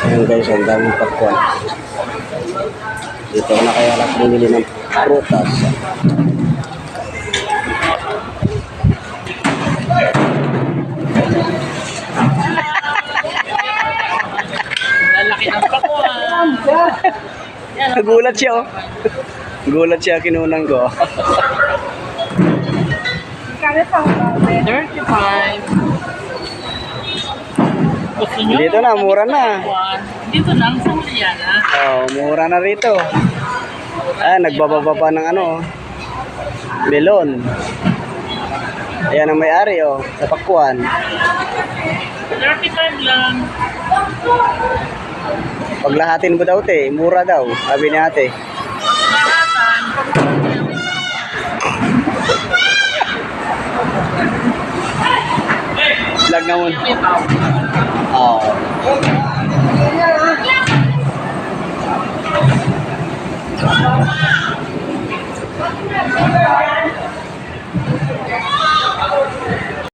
Ayan guys, ang daming pakwan. Dito ako na kaya lang bumili ng prutas. Lalaki ng pakwan. Nagulat siya oh. Nagulat siya, kinunan ko. 35. Gusto nyo? Dito na, mura na. Dito lang sa Mariana. Oh, mura na rito. Ah, nagbababa pa ng ano, melon. Ayan ang may-ari oh, sa pakwan. 35 lang. Paglahatin mo daw te, mura daw, sabi ni ate. Lahatan. Vlog na muna. May tao. Oh.